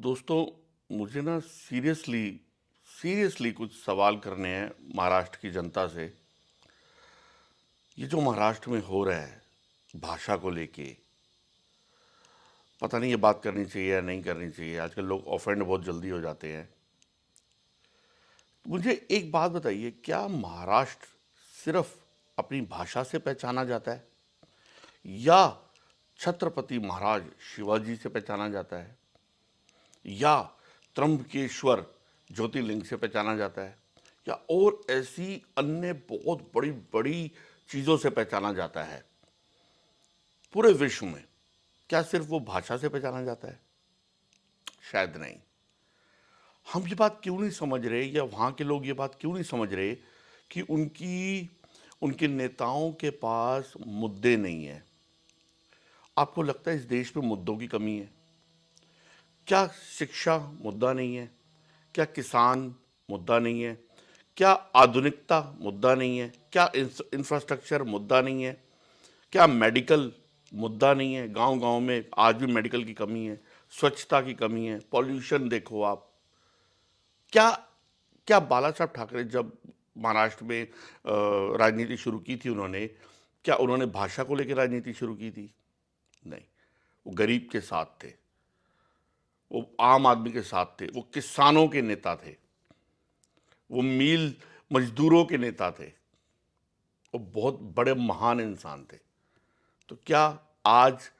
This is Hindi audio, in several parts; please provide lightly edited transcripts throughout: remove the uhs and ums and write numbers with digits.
दोस्तों, मुझे ना सीरियसली सीरियसली कुछ सवाल करने हैं महाराष्ट्र की जनता से। ये जो महाराष्ट्र में हो रहा है भाषा को लेके, पता नहीं ये बात करनी चाहिए या नहीं करनी चाहिए। आजकल लोग ऑफेंड बहुत जल्दी हो जाते हैं। मुझे एक बात बताइए, क्या महाराष्ट्र सिर्फ अपनी भाषा से पहचाना जाता है या छत्रपति महाराज शिवाजी से पहचाना जाता है या त्र्यंबकेश्वर ज्योतिर्लिंग से पहचाना जाता है या और ऐसी अन्य बहुत बड़ी बड़ी चीज़ों से पहचाना जाता है? पूरे विश्व में क्या सिर्फ वो भाषा से पहचाना जाता है? शायद नहीं। हम ये बात क्यों नहीं समझ रहे या वहाँ के लोग ये बात क्यों नहीं समझ रहे कि उनके नेताओं के पास मुद्दे नहीं है? आपको लगता है इस देश में मुद्दों की कमी है? क्या शिक्षा मुद्दा नहीं है? क्या किसान मुद्दा नहीं है? क्या आधुनिकता मुद्दा नहीं है? क्या इंफ्रास्ट्रक्चर मुद्दा नहीं है? क्या मेडिकल मुद्दा नहीं है? गांव-गांव में आज भी मेडिकल की कमी है, स्वच्छता की कमी है, पॉल्यूशन देखो आप। क्या क्या बाला साहब ठाकरे जब महाराष्ट्र में राजनीति शुरू की थी उन्होंने, क्या उन्होंने भाषा को लेकर राजनीति शुरू की थी? नहीं। वो गरीब के साथ थे, वो आम आदमी के साथ थे, वो किसानों के नेता थे, वो मील मजदूरों के नेता थे, वो बहुत बड़े महान इंसान थे। तो क्या आज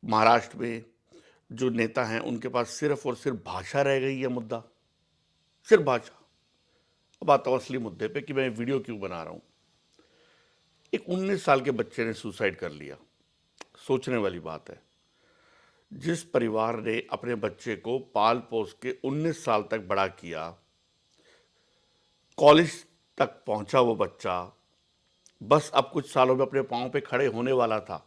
महाराष्ट्र में जो नेता हैं उनके पास सिर्फ और सिर्फ भाषा रह गई है मुद्दा? सिर्फ भाषा। अब आता हूं असली मुद्दे पे कि मैं वीडियो क्यों बना रहा हूं। एक 19 साल के बच्चे ने सुसाइड कर लिया। सोचने वाली बात है। जिस परिवार ने अपने बच्चे को पाल पोस के 19 साल तक बड़ा किया, कॉलेज तक पहुंचा वो बच्चा, बस अब कुछ सालों में अपने पांव पे खड़े होने वाला था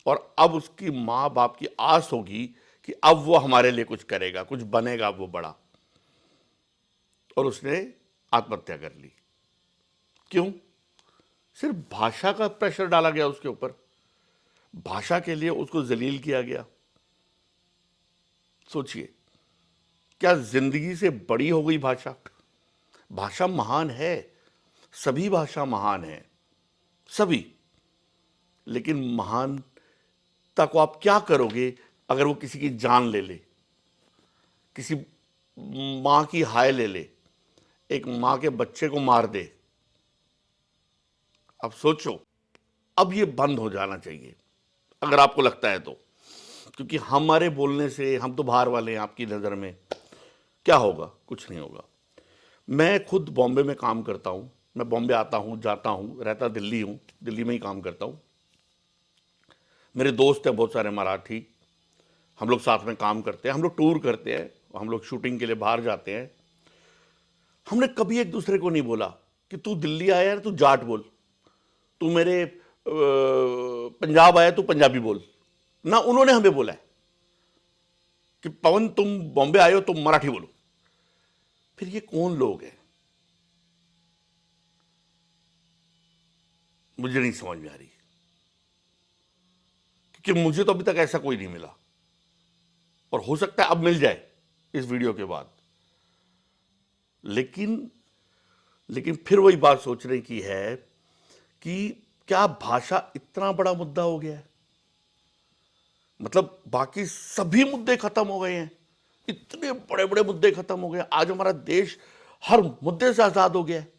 और अब उसकी माँ बाप की आस होगी कि अब वो हमारे लिए कुछ करेगा, कुछ बनेगा वो बड़ा, और उसने आत्महत्या कर ली। क्यों? सिर्फ भाषा का प्रेशर डाला गया उसके ऊपर, भाषा के लिए उसको जलील किया गया। सोचिए, क्या जिंदगी से बड़ी हो गई भाषा? भाषा महान है, सभी भाषा महान है, सभी। लेकिन महानता को आप क्या करोगे अगर वो किसी की जान ले ले, किसी माँ की हाय ले ले, एक माँ के बच्चे को मार दे? अब सोचो। अब ये बंद हो जाना चाहिए अगर आपको लगता है तो, क्योंकि हमारे बोलने से, हम तो बाहर वाले हैं आपकी नज़र में, क्या होगा? कुछ नहीं होगा। मैं खुद बॉम्बे में काम करता हूँ, मैं बॉम्बे आता हूँ, जाता हूँ, रहता दिल्ली हूँ, दिल्ली में ही काम करता हूँ। मेरे दोस्त हैं बहुत सारे मराठी, हम लोग साथ में काम करते हैं, हम लोग टूर करते हैं, हम लोग शूटिंग के लिए बाहर जाते हैं। हमने कभी एक दूसरे को नहीं बोला कि तू दिल्ली आया है तू जाट बोल, तू मेरे पंजाब आया तू पंजाबी बोल। ना उन्होंने हमें बोला है कि पवन तुम बॉम्बे आए हो तुम मराठी बोलो। फिर ये कौन लोग हैं? मुझे नहीं समझ में आ रही, क्योंकि मुझे तो अभी तक ऐसा कोई नहीं मिला, और हो सकता है अब मिल जाए इस वीडियो के बाद। लेकिन लेकिन फिर वही बात सोचने की है कि क्या भाषा इतना बड़ा मुद्दा हो गया है? मतलब बाकी सभी मुद्दे खत्म हो गए हैं, इतने बड़े बड़े मुद्दे खत्म हो गए। आज हमारा देश हर मुद्दे से आजाद हो गया है,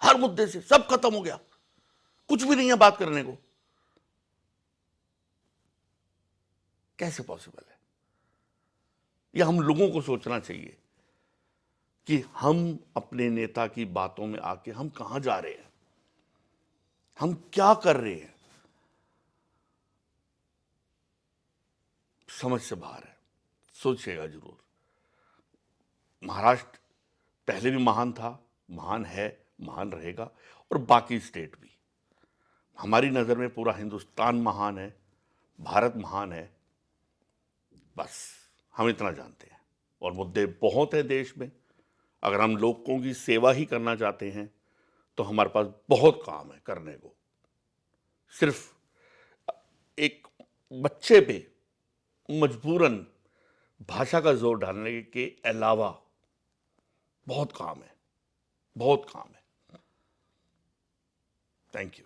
हर मुद्दे से सब खत्म हो गया, कुछ भी नहीं है बात करने को। कैसे पॉसिबल है? यह हम लोगों को सोचना चाहिए कि हम अपने नेता की बातों में आके हम कहां जा रहे हैं, हम क्या कर रहे हैं। समझ से बाहर है। सोचिएगा जरूर। महाराष्ट्र पहले भी महान था, महान है, महान रहेगा, और बाकी स्टेट भी। हमारी नज़र में पूरा हिंदुस्तान महान है, भारत महान है। बस हम इतना जानते हैं, और मुद्दे बहुत हैं देश में। अगर हम लोगों की सेवा ही करना चाहते हैं तो हमारे पास बहुत काम है करने को। सिर्फ एक बच्चे पे मजबूरन भाषा का जोर डालने के अलावा बहुत काम है, बहुत काम है। Thank you.